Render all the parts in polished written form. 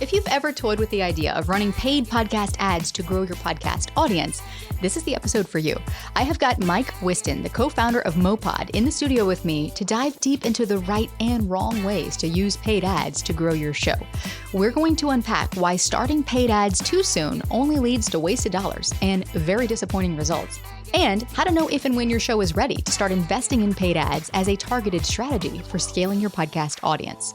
If you've ever toyed with the idea of running paid podcast ads to grow your podcast audience, this is the episode for you. I have got Mike Wiston, the co-founder of MowPod, in the studio with me to dive deep into the right and wrong ways to use paid ads to grow your show. We're going to unpack why starting paid ads too soon only leads to wasted dollars and very disappointing results, and how to know if and when your show is ready to start investing in paid ads as a targeted strategy for scaling your podcast audience.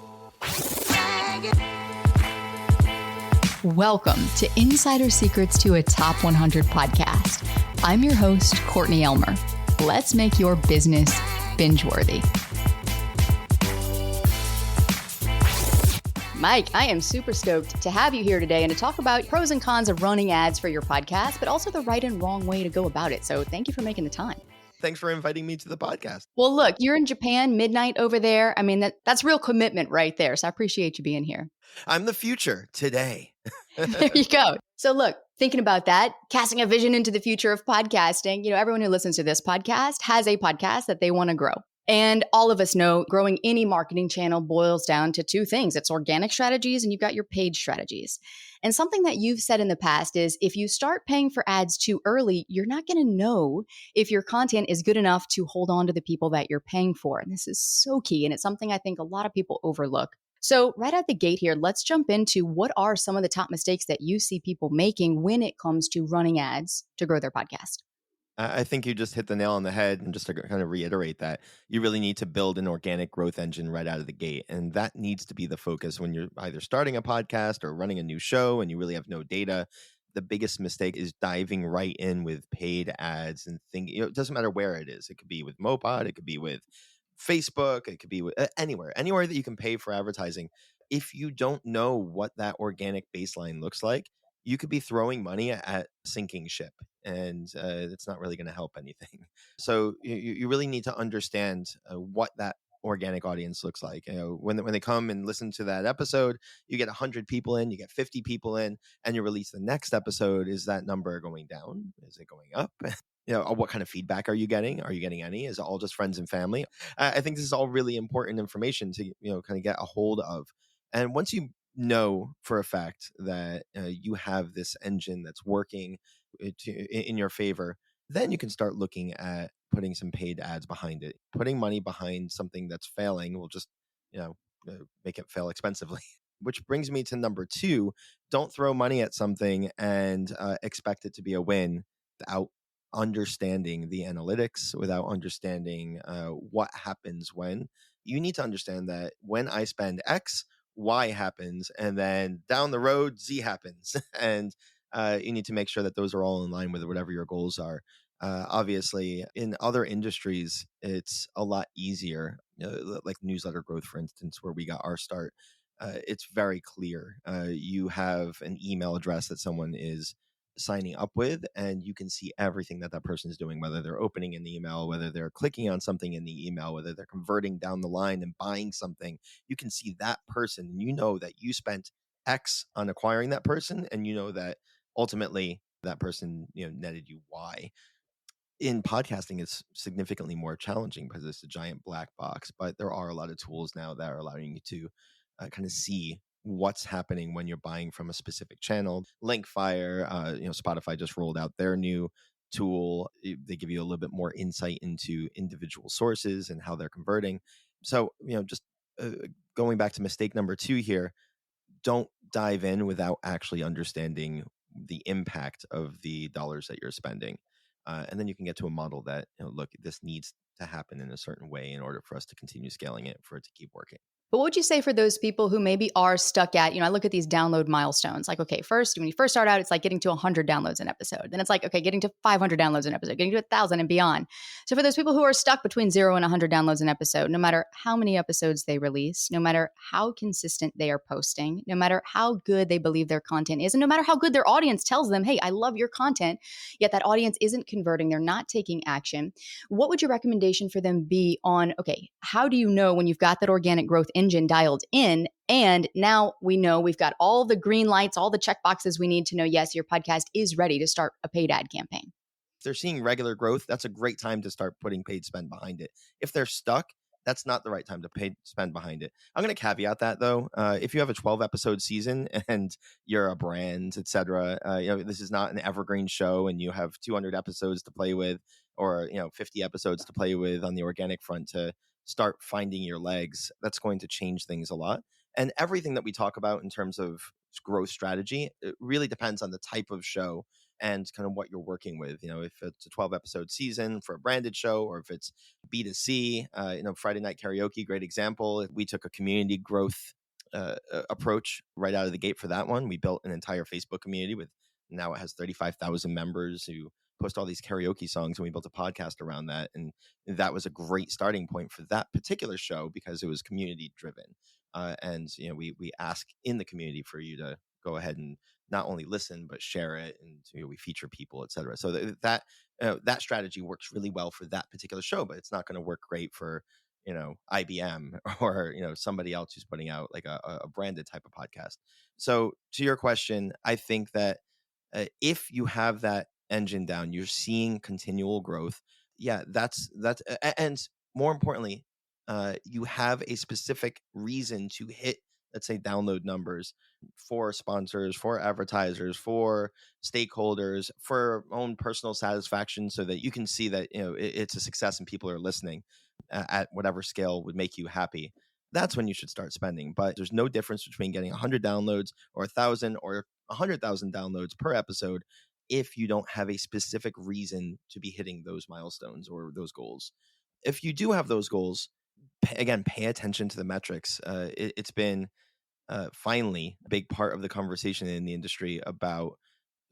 Welcome to Insider Secrets to a Top 100 podcast. I'm your host, Courtney Elmer. Let's make your business binge-worthy. Mike, I am super stoked to have you here today and to talk about pros and cons of running ads for your podcast, but also the right and wrong way to go about it. So thank you for making the time. Thanks for inviting me to the podcast. Well, look, you're in Japan, midnight over there. I mean, that's real commitment right there. So I appreciate you being here. I'm the future today. There you go. So look, thinking about that, casting a vision into the future of podcasting, everyone who listens to this podcast has a podcast that they want to grow. And all of us know growing any marketing channel boils down to two things. It's organic strategies and you've got your paid strategies. And something that you've said in the past is if you start paying for ads too early, you're not going to know if your content is good enough to hold on to the people that you're paying for. And this is so key. And it's something I think a lot of people overlook. So right out the gate here, let's jump into what are some of the top mistakes that you see people making when it comes to running ads to grow their podcast. I think you just hit the nail on the head. And just to kind of reiterate that, you really need to build an organic growth engine right out of the gate. And that needs to be the focus when you're either starting a podcast or running a new show and you really have no data. The biggest mistake is diving right in with paid ads and thinking, it doesn't matter where it is. It could be with MowPod, it could be with Facebook, it could be with anywhere that you can pay for advertising. If you don't know what that organic baseline looks like, you could be throwing money at sinking ship, and it's not really going to help anything. So you really need to understand what that organic audience looks like. When they come and listen to that episode, you get 100 people in, you get 50 people in, and you release the next episode. Is that number going down? Is it going up? What kind of feedback are you getting? Are you getting any? Is it all just friends and family? I think this is all really important information to kind of get a hold of. And once you know for a fact that you have this engine that's working in your favor, then you can start looking at putting some paid ads behind it. Putting money behind something that's failing will just make it fail expensively. Which brings me to number 2. Don't throw money at something and expect it to be a win without understanding the analytics, without understanding what happens when. You need to understand that when I spend X, Y happens, and then down the road, Z happens. And you need to make sure that those are all in line with whatever your goals are. Obviously, in other industries, it's a lot easier, like newsletter growth, for instance, where we got our start. It's very clear. You have an email address that someone is signing up with, and you can see everything that person is doing, whether they're opening an email, whether they're clicking on something in the email, whether they're converting down the line and buying something. You can see that person, and you know that you spent X on acquiring that person, and you know that ultimately that person netted you Y. In podcasting, it's significantly more challenging because it's a giant black box, but there are a lot of tools now that are allowing you to kind of see what's happening when you're buying from a specific channel. Linkfire, Spotify just rolled out their new tool. They give you a little bit more insight into individual sources and how they're converting. So, just going back to mistake number 2 here, don't dive in without actually understanding the impact of the dollars that you're spending. And then you can get to a model that, look, this needs to happen in a certain way in order for us to continue scaling it, for it to keep working. But what would you say for those people who maybe are stuck at, I look at these download milestones, like, okay, first, when you first start out, it's like getting to 100 downloads an episode. Then it's like, okay, getting to 500 downloads an episode, getting to 1,000 and beyond. So for those people who are stuck between 0 and 100 downloads an episode, no matter how many episodes they release, no matter how consistent they are posting, no matter how good they believe their content is, and no matter how good their audience tells them, hey, I love your content, yet that audience isn't converting, they're not taking action, what would your recommendation for them be on, okay, how do you know when you've got that organic growth engine dialed in, and now we know we've got all the green lights, all the check boxes we need to know, yes, your podcast is ready to start a paid ad campaign? If they're seeing regular growth, that's a great time to start putting paid spend behind it. If they're stuck, that's not the right time to spend behind it. I'm going to caveat that though. If you have a 12 episode season and you're a brand, etc., this is not an evergreen show and you have 200 episodes to play with, or 50 episodes to play with on the organic front to start finding your legs. That's going to change things a lot. And everything that we talk about in terms of growth strategy, it really depends on the type of show and kind of what you're working with. If it's a 12 episode season for a branded show, or if it's B2C, Friday Night Karaoke, great example. We took a community growth approach right out of the gate for that one. We built an entire Facebook community with, now it has 35,000 members who post all these karaoke songs, and we built a podcast around that. And that was a great starting point for that particular show because it was community driven. And we ask in the community for you to go ahead and not only listen but share it, and we feature people, etc. So that strategy works really well for that particular show, but it's not going to work great for IBM or somebody else who's putting out like a branded type of podcast. So to your question, I think that if you have that engine down, you're seeing continual growth. Yeah, and more importantly, you have a specific reason to hit, let's say, download numbers for sponsors, for advertisers, for stakeholders, for own personal satisfaction, so that you can see that it's a success and people are listening at whatever scale would make you happy. That's when you should start spending. But there's no difference between getting 100 downloads or 1,000 or 100,000 downloads per episode if you don't have a specific reason to be hitting those milestones or those goals. If you do have those goals, again, pay attention to the metrics. It's been finally a big part of the conversation in the industry about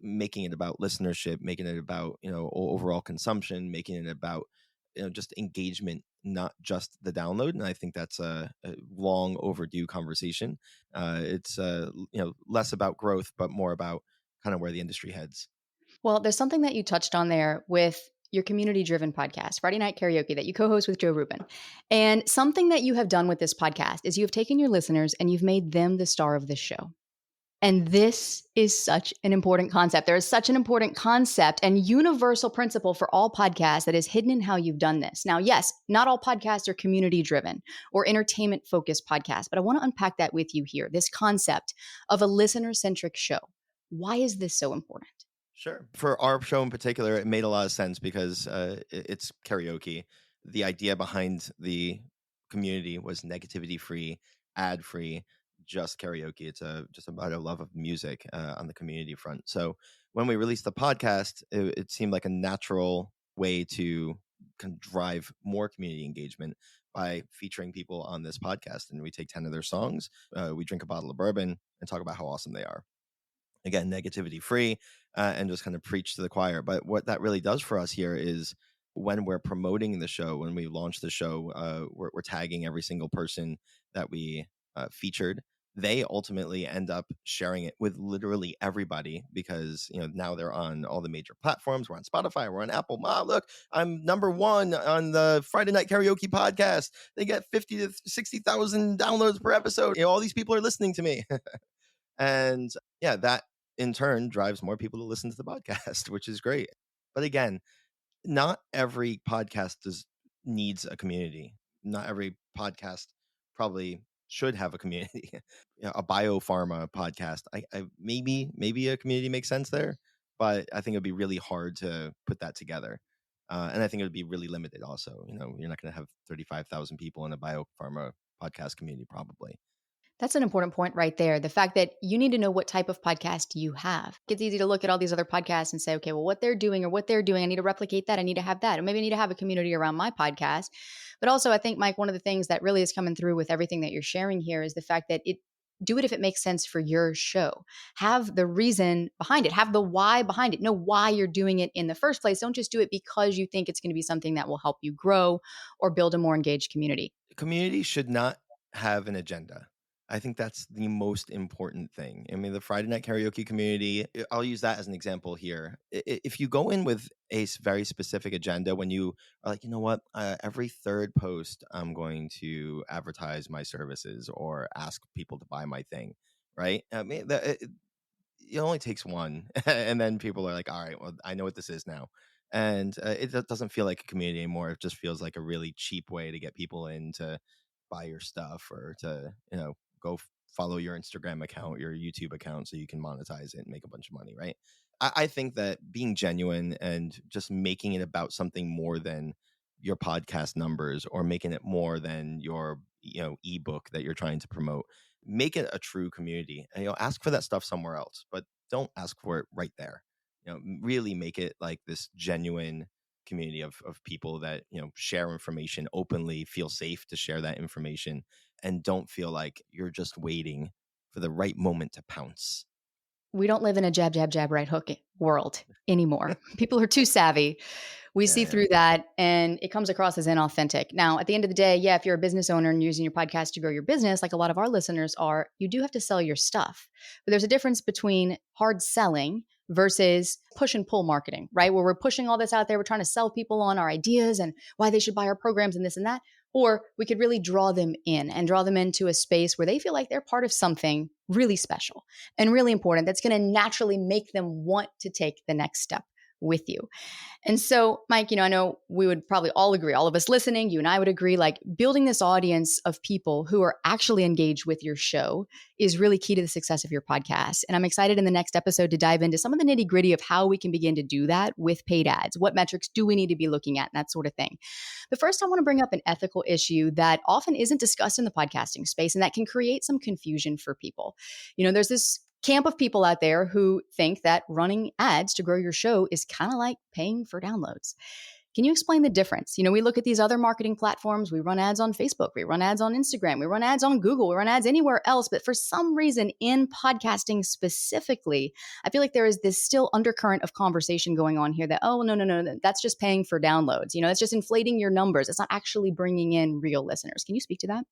making it about listenership, making it about overall consumption, making it about just engagement, not just the download. And I think that's a long overdue conversation. It's less about growth but more about kind of where the industry heads. Well, there's something that you touched on there with your community driven podcast, Friday Night Karaoke, that you co host with Joe Rubin. And something that you have done with this podcast is you have taken your listeners and you've made them the star of this show. And this is such an important concept. There is such an important concept and universal principle for all podcasts that is hidden in how you've done this. Now, yes, not all podcasts are community driven or entertainment focused podcasts, but I want to unpack that with you here. This concept of a listener-centric show. Why is this so important? Sure. For our show in particular, it made a lot of sense because it's karaoke. The idea behind the community was negativity free, ad free, just karaoke. It's just about a love of music on the community front. So when we released the podcast, it seemed like a natural way to kind of drive more community engagement by featuring people on this podcast. And we take 10 of their songs, we drink a bottle of bourbon, and talk about how awesome they are. Again, negativity free, and just kind of preach to the choir. But what that really does for us here is when we're promoting the show, when we launch the show, we're tagging every single person that we featured. They ultimately end up sharing it with literally everybody because now they're on all the major platforms. We're on Spotify, we're on Apple. Mom, look, I'm number one on the Friday Night Karaoke podcast. They get 50 to 60,000 downloads per episode. All these people are listening to me. And yeah, that in turn drives more people to listen to the podcast, which is great. But again, not every podcast needs a community. Not every podcast probably should have a community. A biopharma podcast, I maybe a community makes sense there, but I think it'd be really hard to put that together. And I think it would be really limited also. You're not going to have 35,000 people in a biopharma podcast community probably. That's an important point right there. The fact that you need to know what type of podcast you have. It's easy to look at all these other podcasts and say, okay, well, what they're doing, I need to replicate that. I need to have that. Or maybe I need to have a community around my podcast. But also, I think, Mike, one of the things that really is coming through with everything that you're sharing here is the fact that do it if it makes sense for your show. Have the reason behind it. Have the why behind it. Know why you're doing it in the first place. Don't just do it because you think it's going to be something that will help you grow or build a more engaged community. Community should not have an agenda. I think that's the most important thing. I mean, the Friday Night Karaoke community, I'll use that as an example here. If you go in with a very specific agenda, when you are like, you know what, every third post, I'm going to advertise my services or ask people to buy my thing, right? I mean, it only takes one. And then people are like, all right, well, I know what this is now. And it doesn't feel like a community anymore. It just feels like a really cheap way to get people in to buy your stuff or to, go follow your Instagram account, your YouTube account, so you can monetize it and make a bunch of money, right? I think that being genuine and just making it about something more than your podcast numbers or making it more than your ebook that you're trying to promote, make it a true community. And, ask for that stuff somewhere else, but don't ask for it right there. Really make it like this genuine community of people that share information openly, feel safe to share that information, and don't feel like you're just waiting for the right moment to pounce. We don't live in a jab, jab, jab, right hook world anymore. People are too savvy. We see Yeah. through that and it comes across as inauthentic. Now, at the end of the day, yeah, if you're a business owner and using your podcast to grow your business, like a lot of our listeners are, you do have to sell your stuff. But there's a difference between hard selling versus push and pull marketing, right? Where we're pushing all this out there, we're trying to sell people on our ideas and why they should buy our programs and this and that. Or we could really draw them in and draw them into a space where they feel like they're part of something really special and really important that's going to naturally make them want to take the next step with you. And so, Mike, I know we would probably all agree, all of us listening, you and I would agree, like building this audience of people who are actually engaged with your show is really key to the success of your podcast. And I'm excited in the next episode to dive into some of the nitty gritty of how we can begin to do that with paid ads. What metrics do we need to be looking at and that sort of thing. But first, I want to bring up an ethical issue that often isn't discussed in the podcasting space and that can create some confusion for people. There's this camp of people out there who think that running ads to grow your show is kind of like paying for downloads. Can you explain the difference? We look at these other marketing platforms. We run ads on Facebook. We run ads on Instagram. We run ads on Google. We run ads anywhere else. But for some reason, in podcasting specifically, I feel like there is this still undercurrent of conversation going on here that, oh, no, that's just paying for downloads. That's just inflating your numbers. It's not actually bringing in real listeners. Can you speak to that?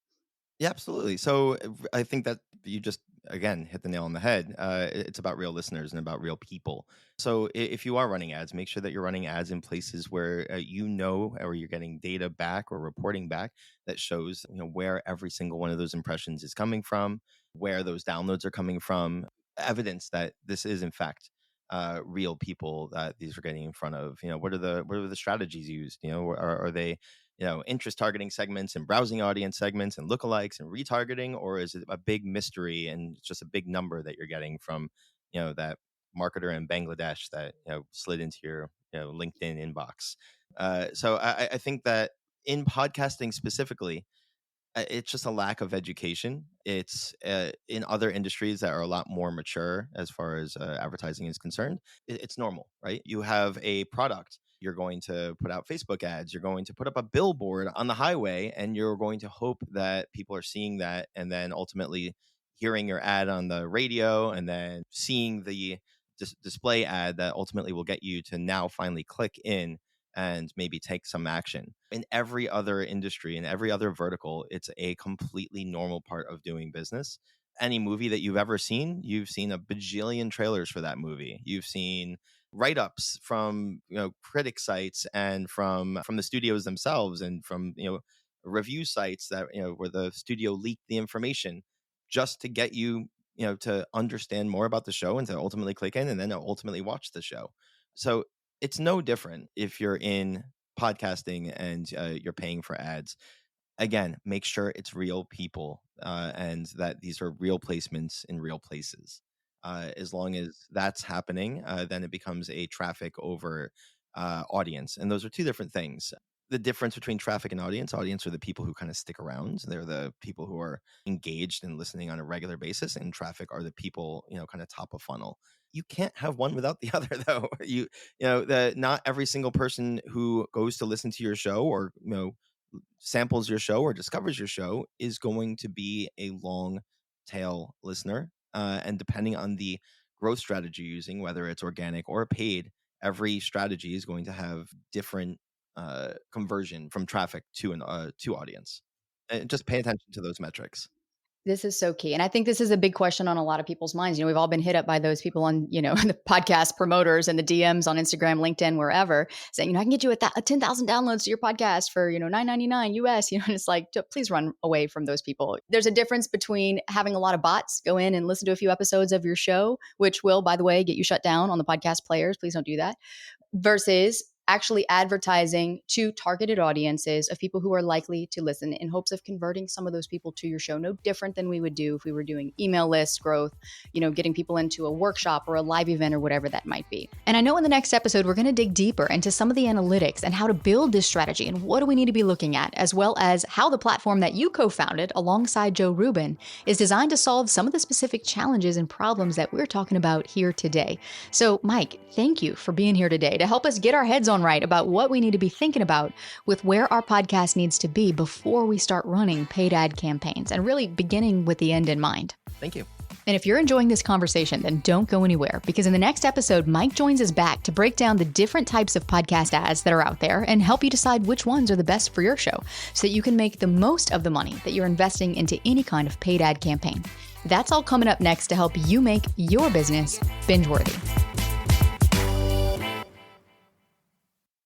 Yeah, absolutely. So I think that you just, again, hit the nail on the head. It's about real listeners and about real people. So if you are running ads, make sure that you're running ads in places where or you're getting data back or reporting back that shows where every single one of those impressions is coming from, where those downloads are coming from, evidence that this is in fact real people that these are getting in front of. What are the strategies used? Are they interest targeting segments and browsing audience segments and lookalikes and retargeting, or is it a big mystery and it's just a big number that you're getting from, that marketer in Bangladesh that slid into your LinkedIn inbox? So I think that in podcasting specifically, it's just a lack of education. It's in other industries that are a lot more mature as far as advertising is concerned. It's normal, right? You have a product. You're going to put out Facebook ads. You're going to put up a billboard on the highway, and you're going to hope that people are seeing that, and then ultimately hearing your ad on the radio, and then seeing the display ad that ultimately will get you to now finally click in and maybe take some action. In every other industry, in every other vertical, it's a completely normal part of doing business. Any movie that you've ever seen, you've seen a bajillion trailers for that movie. You've seen write-ups from critic sites and from the studios themselves and from review sites that where the studio leaked the information just to get you to understand more about the show and to ultimately click in and then ultimately watch the show. So it's no different if you're in podcasting and you're paying for ads. Again, make sure it's real people and that these are real placements in real places. As long as that's happening, then it becomes a traffic over audience. And those are two different things. The difference between traffic and audience are the people who kind of stick around. They're the people who are engaged and listening on a regular basis. And traffic are the people, kind of top of funnel. You can't have one without the other, though. Not every single person who goes to listen to your show or samples your show or discovers your show is going to be a long tail listener. And depending on the growth strategy you're using, whether it's organic or paid, every strategy is going to have different conversion from traffic to to audience. And just pay attention to those metrics. This is so key. And I think this is a big question on a lot of people's minds. We've all been hit up by those people on, the podcast promoters and the DMs on Instagram, LinkedIn, wherever saying, I can get you 10,000 downloads to your podcast for, $9.99 US, and it's like, please run away from those people. There's a difference between having a lot of bots go in and listen to a few episodes of your show, which will, by the way, get you shut down on the podcast players. Please don't do that. Versus actually advertising to targeted audiences of people who are likely to listen in hopes of converting some of those people to your show. No different than we would do if we were doing email list growth, getting people into a workshop or a live event or whatever that might be. And I know in the next episode, we're going to dig deeper into some of the analytics and how to build this strategy and what do we need to be looking at, as well as how the platform that you co-founded alongside Joe Rubin is designed to solve some of the specific challenges and problems that we're talking about here today. So Mike, thank you for being here today to help us get our heads on right about what we need to be thinking about with where our podcast needs to be before we start running paid ad campaigns, and really beginning with the end in mind. Thank you. And if you're enjoying this conversation, then don't go anywhere, because in the next episode, Mike joins us back to break down the different types of podcast ads that are out there and help you decide which ones are the best for your show so that you can make the most of the money that you're investing into any kind of paid ad campaign. That's all coming up next to help you make your business binge-worthy.